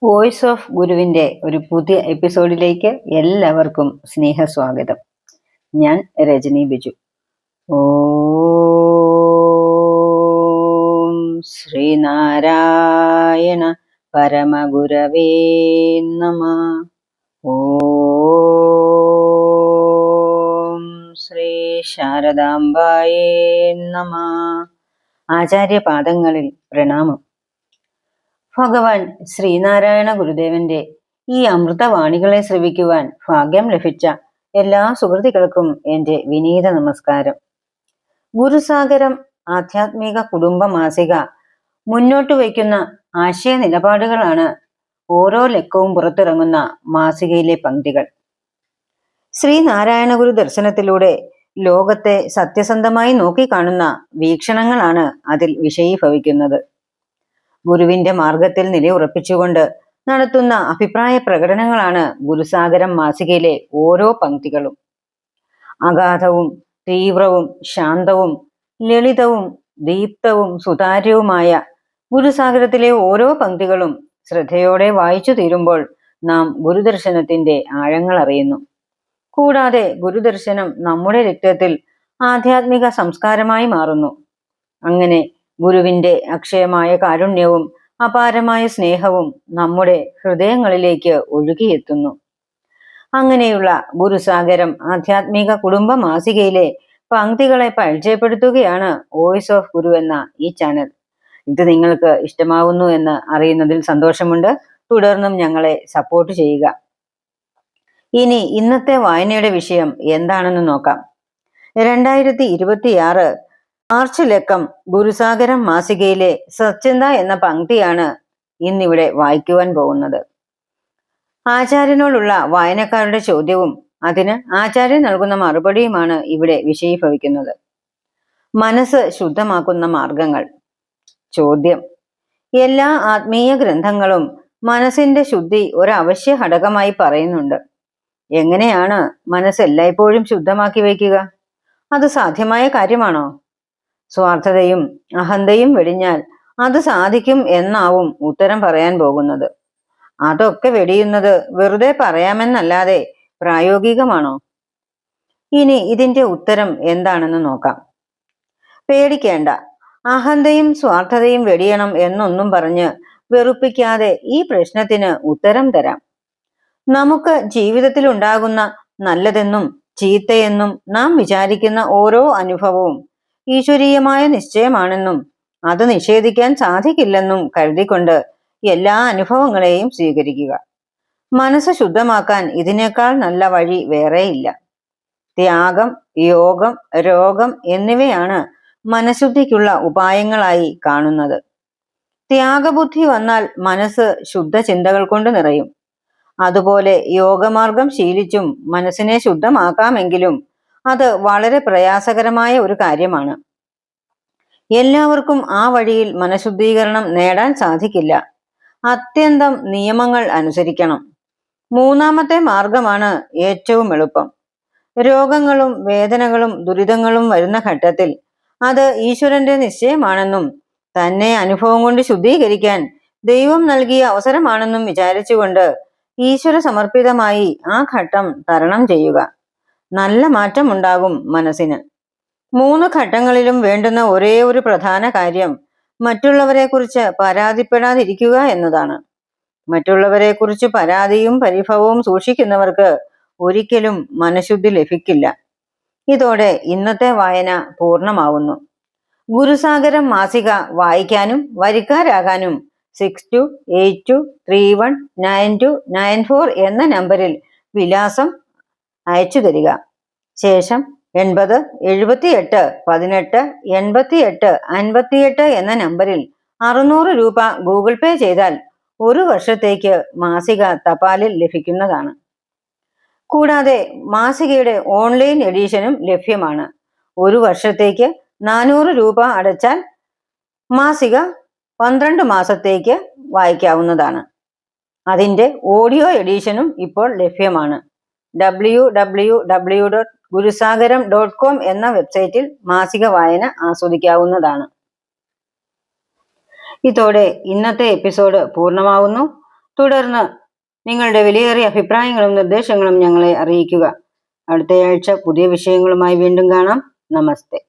Voice of ഗുരുവിൻ്റെ ഒരു പുതിയ എപ്പിസോഡിലേക്ക് എല്ലാവർക്കും സ്നേഹസ്വാഗതം. ഞാൻ രജനി ബിജു. ഓം ശ്രീനാരായണ പരമഗുരവേ നമഃ. ഓം ശ്രീ ശാരദാംബായേ നമഃ. ആചാര്യപാദങ്ങളിൽ പ്രണാമം. ഭഗവാൻ ശ്രീനാരായണ ഗുരുദേവന്റെ ഈ അമൃതവാണികളെ ശ്രവിക്കുവാൻ ഭാഗ്യം ലഭിച്ച എല്ലാ സുഹൃത്തുക്കൾക്കും എൻ്റെ വിനീത നമസ്കാരം. ഗുരുസാഗരം ആധ്യാത്മിക കുടുംബ മാസിക മുന്നോട്ട് വയ്ക്കുന്ന ആശയ നിലപാടുകളാണ് ഓരോ ലക്കവും പുറത്തിറങ്ങുന്ന മാസികയിലെ പങ്ക്തികൾ. ശ്രീനാരായണ ഗുരു ദർശനത്തിലൂടെ ലോകത്തെ സത്യസന്ധമായി നോക്കിക്കാണുന്ന വീക്ഷണങ്ങളാണ് അതിൽ വിഷയീഭവിക്കുന്നത്. ഗുരുവിന്റെ മാർഗത്തിൽ നിലയുറപ്പിച്ചുകൊണ്ട് നടത്തുന്ന അഭിപ്രായ പ്രകടനങ്ങളാണ് ഗുരുസാഗരം മാസികയിലെ ഓരോ പങ്ക്തികളും. അഗാധവും തീവ്രവും ശാന്തവും ലളിതവും ദീപ്തവും സുതാര്യവുമായ ഗുരുസാഗരത്തിലെ ഓരോ പങ്ക്തികളും ശ്രദ്ധയോടെ വായിച്ചു തീരുമ്പോൾ നാം ഗുരുദർശനത്തിന്റെ ആഴങ്ങൾ അറിയുന്നു. കൂടാതെ ഗുരുദർശനം നമ്മുടെ രക്തത്തിൽ ആധ്യാത്മിക സംസ്കാരമായി മാറുന്നു. അങ്ങനെ ഗുരുവിന്റെ അക്ഷയമായ കാരുണ്യവും അപാരമായ സ്നേഹവും നമ്മുടെ ഹൃദയങ്ങളിലേക്ക് ഒഴുകിയെത്തുന്നു. അങ്ങനെയുള്ള ഗുരുസാഗരം ആധ്യാത്മിക കുടുംബ മാസികയിലെ പങ്ക്തികളെ പരിചയപ്പെടുത്തുകയാണ് വോയിസ് ഓഫ് ഗുരു എന്ന ഈ ചാനൽ. ഇത് നിങ്ങൾക്ക് ഇഷ്ടമാവുന്നു എന്ന് അറിയുന്നതിൽ സന്തോഷമുണ്ട്. തുടർന്നും ഞങ്ങളെ സപ്പോർട്ട് ചെയ്യുക. ഇനി ഇന്നത്തെ വായനയുടെ വിഷയം എന്താണെന്ന് നോക്കാം. 2026 മാർച്ച് ലക്കം ഗുരുസാഗരം മാസികയിലെ സച്ചിന്ത എന്ന പങ്ക്തിയാണ് ഇന്നിവിടെ വായിക്കുവാൻ പോകുന്നത്. ആചാര്യനോടുള്ള വായനക്കാരുടെ ചോദ്യവും അതിന് ആചാര്യൻ നൽകുന്ന മറുപടിയുമാണ് ഇവിടെ വിഷയീഭവിക്കുന്നത്. മനസ്സ് ശുദ്ധമാക്കുന്ന മാർഗങ്ങൾ. ചോദ്യം: എല്ലാ ആത്മീയ ഗ്രന്ഥങ്ങളും മനസ്സിന്റെ ശുദ്ധി ഒരവശ്യ ഘടകമായി പറയുന്നുണ്ട്. എങ്ങനെയാണ് മനസ്സ് എല്ലായ്പ്പോഴും ശുദ്ധമാക്കി വയ്ക്കുക? അത് സാധ്യമായ കാര്യമാണോ? സ്വാർത്ഥതയും അഹന്തയും വെടിഞ്ഞാൽ അത് സാധിക്കും എന്നാവും ഉത്തരം പറയാൻ പോകുന്നത്. അതൊക്കെ വെടിയുന്നത് വെറുതെ പറയാമെന്നല്ലാതെ പ്രായോഗികമാണോ? ഇനി ഇതിന്റെ ഉത്തരം എന്താണെന്ന് നോക്കാം. പേടിക്കേണ്ട, അഹന്തയും സ്വാർത്ഥതയും വെടിയണം എന്നൊന്നും പറഞ്ഞ് വെറുപ്പിക്കാതെ ഈ പ്രശ്നത്തിന് ഉത്തരം തരാം. നമുക്ക് ജീവിതത്തിൽ ഉണ്ടാകുന്ന നല്ലതെന്നും ചീത്തയെന്നും നാം വിചാരിക്കുന്ന ഓരോ അനുഭവവും ഈശ്വരീയമായ നിശ്ചയമാണെന്നും അത് നിഷേധിക്കാൻ സാധിക്കില്ലെന്നും കരുതിക്കൊണ്ട് എല്ലാ അനുഭവങ്ങളെയും സ്വീകരിക്കുക. മനസ്സ് ശുദ്ധമാക്കാൻ ഇതിനേക്കാൾ നല്ല വഴി വേറെയില്ല. ത്യാഗം, യോഗം, രോഗം എന്നിവയാണ് മനഃശുദ്ധിക്കുള്ള ഉപായങ്ങളായി കാണുന്നത്. ത്യാഗബുദ്ധി വന്നാൽ മനസ്സ് ശുദ്ധ ചിന്തകൾ കൊണ്ട് നിറയും. അതുപോലെ യോഗമാർഗം ശീലിച്ചും മനസ്സിനെ ശുദ്ധമാക്കാമെങ്കിലും അത് വളരെ പ്രയാസകരമായ ഒരു കാര്യമാണ്. എല്ലാവർക്കും ആ വഴിയിൽ മനഃശുദ്ധീകരണം നേടാൻ സാധിക്കില്ല. അത്യന്തം നിയമങ്ങൾ അനുസരിക്കണം. മൂന്നാമത്തെ മാർഗമാണ് ഏറ്റവും എളുപ്പം. രോഗങ്ങളും വേദനകളും ദുരിതങ്ങളും വരുന്ന ഘട്ടത്തിൽ അത് ഈശ്വരന്റെ നിശ്ചയമാണെന്നും തന്നെ അനുഭവം കൊണ്ട് ശുദ്ധീകരിക്കാൻ ദൈവം നൽകിയ അവസരമാണെന്നും വിചാരിച്ചുകൊണ്ട് ഈശ്വര സമർപ്പിതമായി ആ ഘട്ടം തരണം ചെയ്യുക. നല്ല മാറ്റം ഉണ്ടാകും മനസ്സിന്. 3 ഘട്ടങ്ങളിലും വേണ്ടുന്ന ഒരേ ഒരു പ്രധാന കാര്യം മറ്റുള്ളവരെ കുറിച്ച് പരാതിപ്പെടാതിരിക്കുക എന്നതാണ്. മറ്റുള്ളവരെ കുറിച്ച് പരാതിയും പരിഭവവും സൂക്ഷിക്കുന്നവർക്ക് ഒരിക്കലും മനഃശുദ്ധി ലഭിക്കില്ല. ഇതോടെ ഇന്നത്തെ വായന പൂർണ്ണമാവുന്നു. ഗുരുസാഗരം മാസിക വായിക്കാനും വരിക്കാരാകാനും 6282319294 എന്ന നമ്പറിൽ വിലാസം അയച്ചു തരിക. ശേഷം 8078188858 എന്ന നമ്പറിൽ 600 രൂപ ഗൂഗിൾ പേ ചെയ്താൽ 1 വർഷത്തേക്ക് മാസിക തപാലിൽ ലഭിക്കുന്നതാണ്. കൂടാതെ മാസികയുടെ ഓൺലൈൻ എഡിഷനും ലഭ്യമാണ്. 1 വർഷത്തേക്ക് 400 രൂപ അടച്ചാൽ മാസിക 12 മാസത്തേക്ക് വായിക്കാവുന്നതാണ്. അതിൻ്റെ ഓഡിയോ എഡിഷനും ഇപ്പോൾ ലഭ്യമാണ്. www.gurusagaram.com എന്ന വെബ്സൈറ്റിൽ മാസിക വായന ആസ്വദിക്കാവുന്നതാണ്. ഇതോടെ ഇന്നത്തെ എപ്പിസോഡ് പൂർണ്ണമാവുന്നു. തുടർന്ന് നിങ്ങളുടെ വിലയേറിയ അഭിപ്രായങ്ങളും നിർദ്ദേശങ്ങളും ഞങ്ങളെ അറിയിക്കുക. അടുത്തയാഴ്ച പുതിയ വിഷയങ്ങളുമായി വീണ്ടും കാണാം. നമസ്തേ.